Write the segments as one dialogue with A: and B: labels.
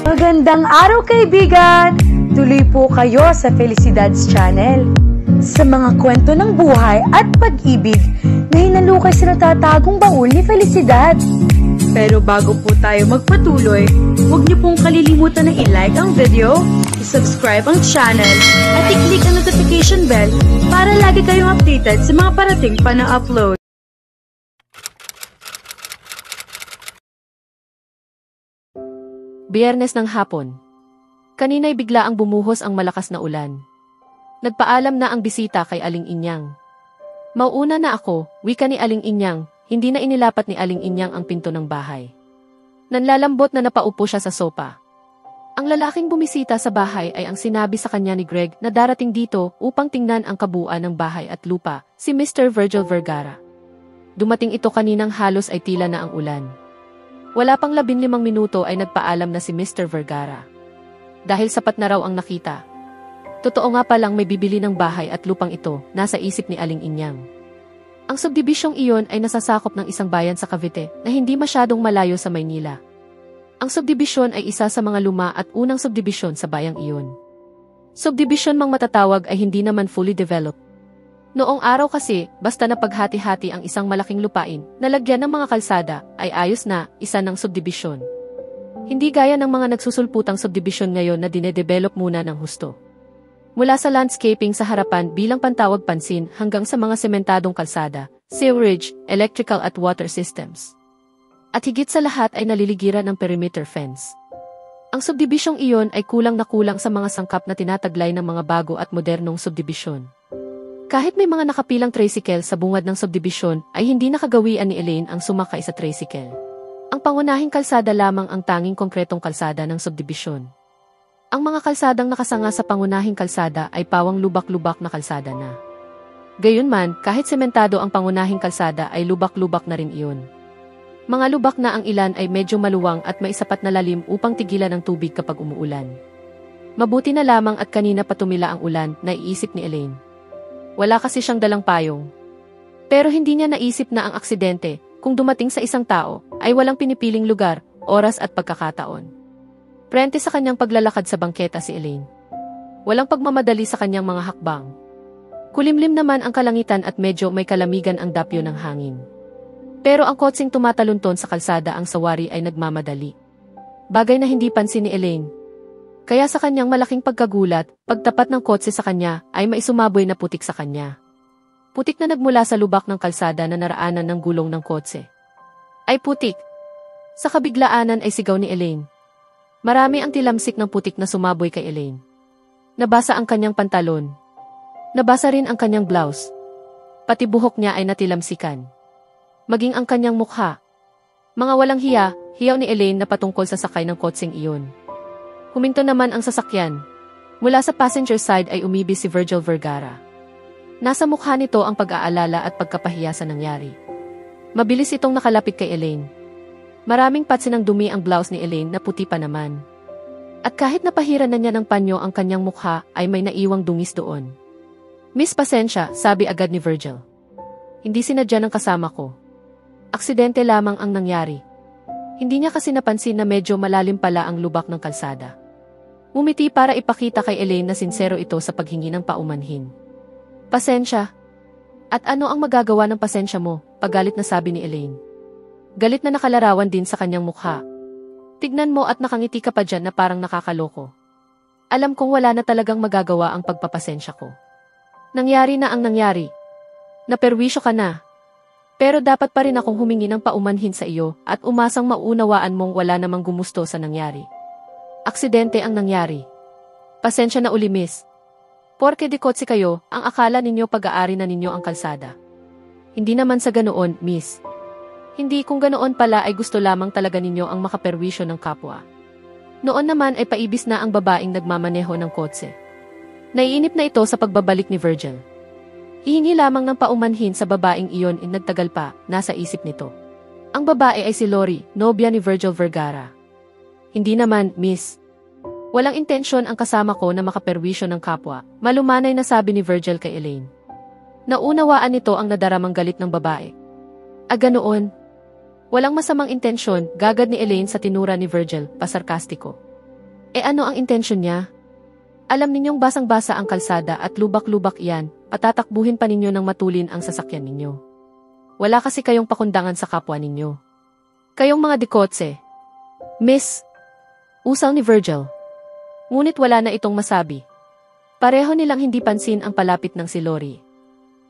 A: Magandang araw kaibigan! Tuloy po kayo sa Felicidad's Channel. Sa mga kwento ng buhay at pag-ibig na hinalukay sa natatagong baul ni Felicidad. Pero bago po tayo magpatuloy, huwag niyo pong kalilimutan na i-like ang video, i-subscribe ang channel, at i-click ang notification bell para lagi kayong updated sa mga parating pa na upload.
B: Biyernes ng hapon. Kanina'y bigla ang bumuhos ang malakas na ulan. Nagpaalam na ang bisita kay Aling Inyang. Mauuna na ako, wika ni Aling Inyang, hindi na inilapat ni Aling Inyang ang pinto ng bahay. Nanlalambot na napaupo siya sa sopa. Ang lalaking bumisita sa bahay ay ang sinabi sa kanya ni Greg na darating dito upang tingnan ang kabuuan ng bahay at lupa, si Mr. Virgil Vergara. Dumating ito kaninang halos ay tila na ang ulan. Wala pang 15 minuto ay nagpaalam na si Mr. Vergara. Dahil sapat na raw ang nakita. Totoo nga palang may bibili ng bahay at lupang ito, nasa isip ni Aling Inyang. Ang subdibisyong iyon ay nasasakop ng isang bayan sa Cavite na hindi masyadong malayo sa Maynila. Ang subdibisyon ay isa sa mga luma at unang subdibisyon sa bayang iyon. Subdibisyon mang matatawag ay hindi naman fully developed. Noong araw kasi, basta na paghati-hati ang isang malaking lupain na lagyan ng mga kalsada, ay ayos na, isa ng subdibisyon. Hindi gaya ng mga nagsusulputang subdibisyon ngayon na dinedevelop muna ng husto. Mula sa landscaping sa harapan bilang pantawag pansin hanggang sa mga sementadong kalsada, sewerage, electrical at water systems. At higit sa lahat ay naliligiran ng perimeter fence. Ang subdibisyong iyon ay kulang na kulang sa mga sangkap na tinataglay ng mga bago at modernong subdibisyon. Kahit may mga nakapilang tricycle sa bungad ng subdibisyon, ay hindi nakagawian ni Elaine ang sumakay sa tricycle. Ang pangunahing kalsada lamang ang tanging konkretong kalsada ng subdibisyon. Ang mga kalsadang nakasanga sa pangunahing kalsada ay pawang lubak-lubak na kalsada na. Gayunman, kahit sementado ang pangunahing kalsada ay lubak-lubak na rin iyon. Mga lubak na ang ilan ay medyo maluwang at may sapat na lalim upang tigilan ang tubig kapag umuulan. Mabuti na lamang at kanina pa tumila ang ulan, naiisip ni Elaine. Wala kasi siyang dalang payong. Pero hindi niya naisip na ang aksidente, kung dumating sa isang tao, ay walang pinipiling lugar, oras at pagkakataon. Prente sa kanyang paglalakad sa bangketa si Elaine. Walang pagmamadali sa kanyang mga hakbang. Kulimlim naman ang kalangitan at medyo may kalamigan ang dapyo ng hangin. Pero ang kotseng tumatalunton sa kalsada ang sawari ay nagmamadali. Bagay na hindi pansin ni Elaine. Kaya sa kanyang malaking pagkagulat, pagtapat ng kotse sa kanya ay may sumaboy na putik sa kanya. Putik na nagmula sa lubak ng kalsada na naraanan ng gulong ng kotse. Ay putik! Sa kabiglaanan ay sigaw ni Elaine. Marami ang tilamsik ng putik na sumaboy kay Elaine. Nabasa ang kanyang pantalon. Nabasa rin ang kanyang blouse. Pati buhok niya ay natilamsikan. Maging ang kanyang mukha. Mga walang hiyaw ni Elaine na patungkol sa sakay ng kotseng iyon. Huminto naman ang sasakyan. Mula sa passenger side ay umibig si Virgil Vergara. Nasa mukha nito ang pag-aalala at pagkapahiya sa nangyari. Mabilis itong nakalapit kay Elaine. Maraming patsi ng dumi ang blouse ni Elaine na puti pa naman. At kahit napahiran na niya ng panyo ang kanyang mukha ay may naiwang dungis doon. Miss Pasensya, sabi agad ni Virgil. Hindi sinadya ng kasama ko. Aksidente lamang ang nangyari. Hindi niya kasi napansin na medyo malalim pala ang lubak ng kalsada. Umiti para ipakita kay Elaine na sinsero ito sa paghingi ng paumanhin. Pasensya. At ano ang magagawa ng pasensya mo? Pagalit na sabi ni Elaine. Galit na nakalarawan din sa kanyang mukha. Tignan mo at nakangiti ka pa dyan na parang nakakaloko. Alam kong wala na talagang magagawa ang pagpapasensya ko. Nangyari na ang nangyari. Naperwisyo ka na. Pero dapat pa rin akong humingi ng paumanhin sa iyo at umasang maunawaan mong wala namang gumusto sa nangyari. Aksidente ang nangyari. Pasensya na uli, miss. Porke di kotse kayo, ang akala ninyo pag-aari na ninyo ang kalsada. Hindi naman sa ganoon, miss. Hindi kung ganoon pala ay gusto lamang talaga ninyo ang makaperwisyo ng kapwa. Noon naman ay paibis na ang babaeng nagmamaneho ng kotse. Naiinip na ito sa pagbabalik ni Virgil. Hihingi lamang ng paumanhin sa babaeng iyon nagtagal pa, nasa isip nito. Ang babae ay si Lori, nobya ni Virgil Vergara. Hindi naman, miss. Walang intensyon ang kasama ko na makaperwisyo ng kapwa, malumanay na sabi ni Virgil kay Elaine. Naunawaan nito ang nadaramang galit ng babae. Ganoon. Walang masamang intensyon, gagad ni Elaine sa tinura ni Virgil, pasarkastiko. Ano ang intensyon niya? Alam ninyong basang-basa ang kalsada at lubak-lubak iyan, patatakbuhin pa ninyo ng matulin ang sasakyan ninyo. Wala kasi kayong pakundangan sa kapwa ninyo. Kayong mga dikotse. Miss, usal ni Virgil. Ngunit wala na itong masabi. Pareho nilang hindi pansin ang palapit ng si Lori.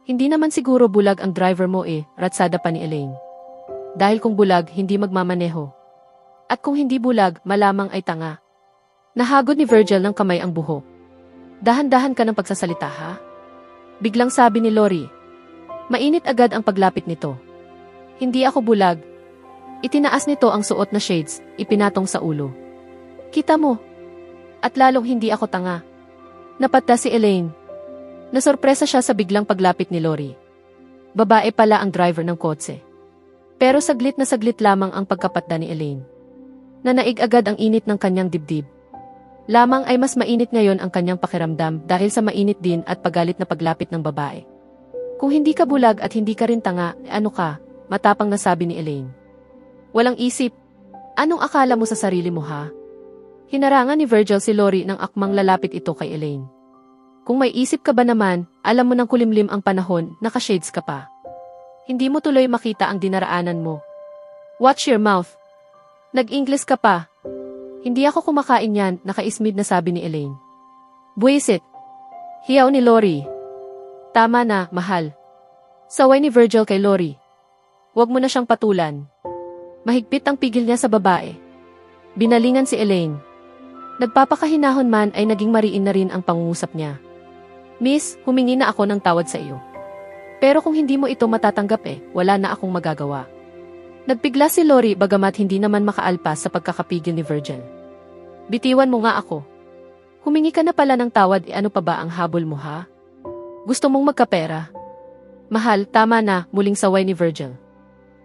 B: Hindi naman siguro bulag ang driver mo ratsada pa ni Elaine. Dahil kung bulag, hindi magmamaneho. At kung hindi bulag, malamang ay tanga. Nahagod ni Virgil ng kamay ang buhok. Dahan-dahan ka ng pagsasalita ha? Biglang sabi ni Lori. Mainit agad ang paglapit nito. Hindi ako bulag. Itinaas nito ang suot na shades, ipinatong sa ulo. Kita mo. At lalong hindi ako tanga. Napadta si Elaine. Nasorpresa siya sa biglang paglapit ni Lori. Babae pala ang driver ng kotse. Pero saglit na saglit lamang ang pagkapatda ni Elaine. Nanaig agad ang init ng kanyang dibdib. Lamang ay mas mainit ngayon ang kanyang pakiramdam dahil sa mainit din at pagalit na paglapit ng babae. Kung hindi ka bulag at hindi ka rin tanga, ano ka? Matapang na sabi ni Elaine. Walang isip. Anong akala mo sa sarili mo ha? Hinarangan ni Virgil si Lori nang akmang lalapit ito kay Elaine. Kung may isip ka ba naman, alam mo nang kulimlim ang panahon, naka-shades ka pa. Hindi mo tuloy makita ang dinaraanan mo. Watch your mouth. Nag-Ingles ka pa. Hindi ako kumakain yan, nakaismid na sabi ni Elaine. Buwisit. Hiyaw ni Lori. Tama na, mahal. Saway ni Virgil kay Lori. Huwag mo na siyang patulan. Mahigpit ang pigil niya sa babae. Binalingan si Elaine. Nagpapakahinahon man ay naging mariin na rin ang pangungusap niya. Miss, humingi na ako ng tawad sa iyo. Pero kung hindi mo ito matatanggap wala na akong magagawa. Nagpigla si Lori bagamat hindi naman makaalpas sa pagkakapigil ni Virgil. Bitiwan mo nga ako. Humingi ka na pala ng tawad ano pa ba ang habol mo ha? Gusto mong magkapera? Mahal, tama na, muling saway ni Virgil.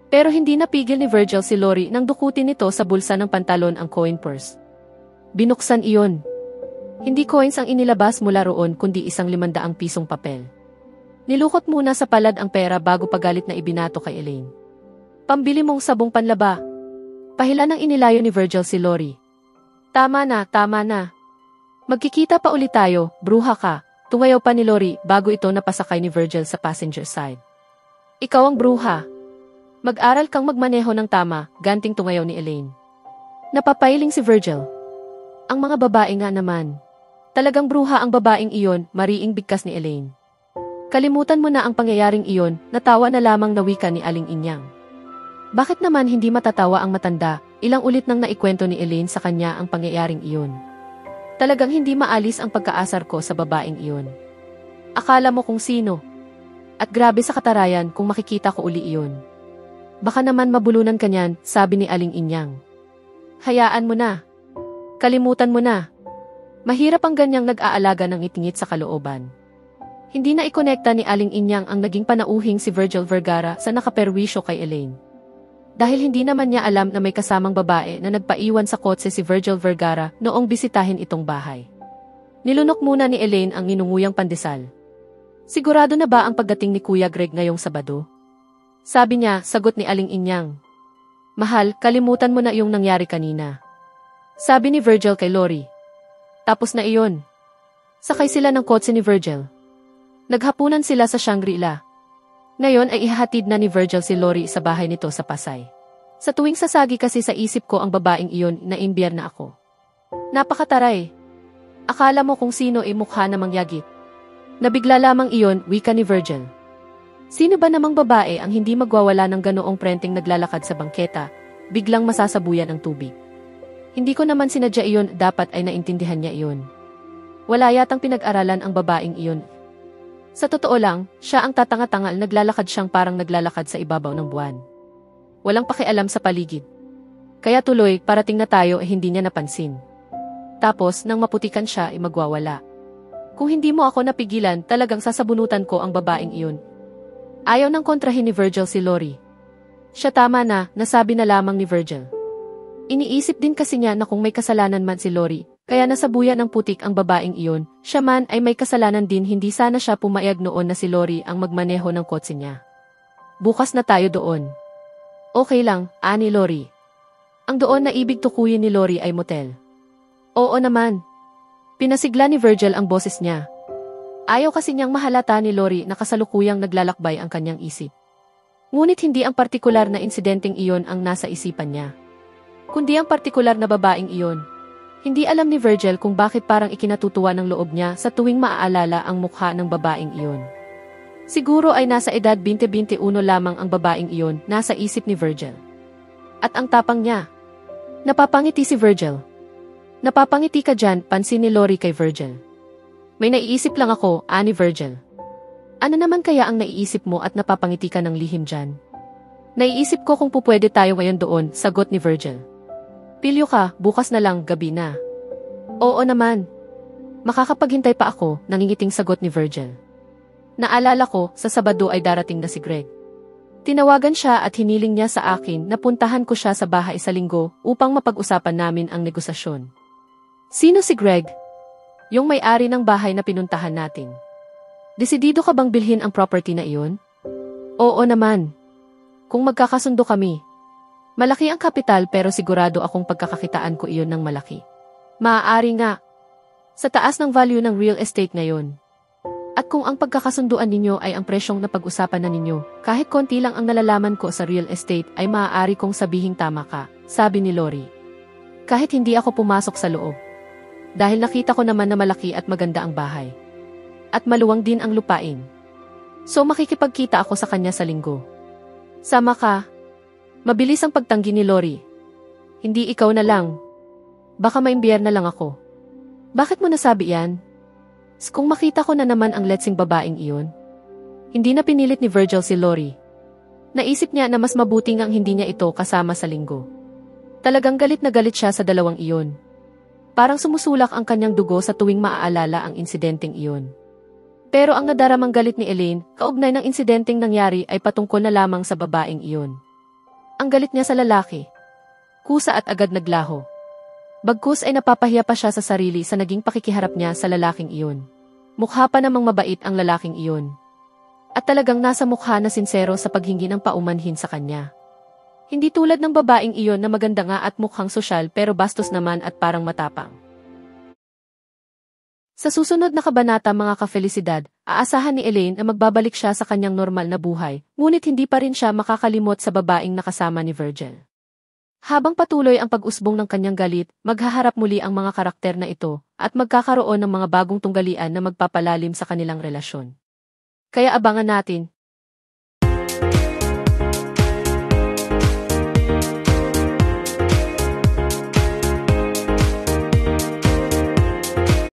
B: Pero hindi napigil ni Virgil si Lori nang dukutin nito sa bulsa ng pantalon ang coin purse. Binuksan iyon. Hindi coins ang inilabas mula roon kundi isang 500 pisong papel. Nilukot muna sa palad ang pera bago pagalit na ibinato kay Elaine. Pambili mong sabong panlaba. Pahilan ang inilayo ni Virgil si Lori. Tama na, tama na. Magkikita pa ulit tayo, bruha ka, tungayaw pa ni Lori bago ito napasakay ni Virgil sa passenger side. Ikaw ang bruha. Mag-aral kang magmaneho ng tama, ganting tungayaw ni Elaine. Napapailing si Virgil. Ang mga babae nga naman. Talagang bruha ang babaeng iyon, mariing bigkas ni Elaine. Kalimutan mo na ang pangyayaring iyon, natawa na lamang na wika ni Aling Inyang. Bakit naman hindi matatawa ang matanda, ilang ulit nang naikwento ni Elaine sa kanya ang pangyayaring iyon. Talagang hindi maalis ang pagkaasar ko sa babaeng iyon. Akala mo kung sino. At grabe sa katarayan kung makikita ko uli iyon. Baka naman mabulunan ka niyan, sabi ni Aling Inyang. Hayaan mo na. Kalimutan mo na. Mahirap ang ganyang nag-aalaga ng itingit sa kalooban. Hindi na ikonekta ni Aling Inyang ang naging panauhing si Virgil Vergara sa nakaperwisyo kay Elaine. Dahil hindi naman niya alam na may kasamang babae na nagpaiwan sa kotse si Virgil Vergara noong bisitahin itong bahay. Nilunok muna ni Elaine ang ninunguyang pandesal. Sigurado na ba ang pagdating ni Kuya Greg ngayong Sabado? Sabi niya, sagot ni Aling Inyang. Mahal, kalimutan mo na yung nangyari kanina. Sabi ni Virgil kay Lori. Tapos na iyon. Sakay sila ng kotse ni Virgil. Naghapunan sila sa Shangri-La. Ngayon ay ihahatid na ni Virgil si Lori sa bahay nito sa Pasay. Sa tuwing sasagi kasi sa isip ko ang babaeng iyon na imbyer na ako. Napakataray. Akala mo kung sino mukha namang yagit. Nabigla lamang iyon, wika ni Virgil. Sino ba namang babae ang hindi magwawala ng ganoong prenteng naglalakad sa bangketa, biglang masasabuyan ang tubig? Hindi ko naman sinadya iyon, dapat ay naintindihan niya iyon. Wala yatang pinag-aralan ang babaeng iyon. Sa totoo lang, siya ang tatanga-tangal, naglalakad siyang parang naglalakad sa ibabaw ng buwan. Walang pakialam sa paligid. Kaya tuloy, parating na tayo hindi niya napansin. Tapos, nang maputikan siya magwawala. Kung hindi mo ako napigilan, talagang sasabunutan ko ang babaeng iyon. Ayaw nang kontrahin ni Virgil si Lori. Siya tama na, nasabi na lamang ni Virgil. Iniisip din kasi niya na kung may kasalanan man si Lori, Kaya nasabuyan ng putik ang babaeng iyon, siya man ay may kasalanan din, hindi sana siya pumayag noon na si Lori ang magmaneho ng kotse niya. Bukas na tayo doon. Okay lang, ani Lori. Ang doon na ibig tukuyin ni Lori ay motel. Oo naman. Pinasigla ni Virgil ang boses niya. Ayaw kasi niyang mahalata ni Lori na kasalukuyang naglalakbay ang kanyang isip. Ngunit hindi ang partikular na insidenteng iyon ang nasa isipan niya, kundi ang partikular na babaeng iyon. Hindi alam ni Virgil kung bakit parang ikinatutuwa ng loob niya sa tuwing maaalala ang mukha ng babaeng iyon. Siguro ay nasa edad 20-21 lamang ang babaeng iyon, nasa isip ni Virgil. At ang tapang niya. Napapangiti si Virgil. Napapangiti ka dyan, pansin ni Lori kay Virgil. May naiisip lang ako, ani Virgil. Ano naman kaya ang naiisip mo at napapangiti ka ng lihim dyan? Naiisip ko kung pupwede tayo ngayon doon, sagot ni Virgil. Pilyo ka, bukas na lang, gabi na. Oo naman. Makakapaghintay pa ako, nangingiting sagot ni Virgil. Naalala ko, sa Sabado ay darating na si Greg. Tinawagan siya at hiniling niya sa akin na puntahan ko siya sa bahay sa Linggo upang mapag-usapan namin ang negosasyon. Sino si Greg? Yung may-ari ng bahay na pinuntahan natin. Desidido ka bang bilhin ang property na iyon? Oo naman. Kung magkakasundo kami. Malaki ang kapital pero sigurado akong pagkakakitaan ko iyon ng malaki. Maaari nga. Sa taas ng value ng real estate ngayon. At kung ang pagkakasunduan ninyo ay ang presyong napag-usapan na ninyo, kahit konti lang ang nalalaman ko sa real estate ay maaari kong sabihing tama ka, sabi ni Lori. Kahit hindi ako pumasok sa loob. Dahil nakita ko naman na malaki at maganda ang bahay. At maluwang din ang lupain. So makikipagkita ako sa kanya sa Linggo. Sama ka. Mabilis ang pagtanggi ni Lori. Hindi ikaw na lang. Baka maimbyer na lang ako. Bakit mo nasabi yan? Kung makita ko na naman ang letsing babaeng iyon. Hindi na pinilit ni Virgil si Lori. Naisip niya na mas mabuti ngang hindi niya ito kasama sa Linggo. Talagang galit na galit siya sa dalawang iyon. Parang sumusulak ang kanyang dugo sa tuwing maaalala ang insidenteng iyon. Pero ang nadaramang galit ni Elaine, kaugnay ng insidenteng nangyari ay patungkol na lamang sa babaeng iyon. Ang galit niya sa lalaki. Kusa at agad naglaho. Bagkus ay napapahiya pa siya sa sarili sa naging pakikiharap niya sa lalaking iyon. Mukha pa namang mabait ang lalaking iyon. At talagang nasa mukha na sinsero sa paghingi ng paumanhin sa kanya. Hindi tulad ng babaeng iyon na maganda nga at mukhang sosyal pero bastos naman at parang matapang. Sa susunod na kabanata mga ka-felisidad, aasahan ni Elaine na magbabalik siya sa kanyang normal na buhay, ngunit hindi pa rin siya makakalimot sa babaeng nakasama ni Virgil. Habang patuloy ang pag-usbong ng kanyang galit, maghaharap muli ang mga karakter na ito, at magkakaroon ng mga bagong tunggalian na magpapalalim sa kanilang relasyon. Kaya abangan natin,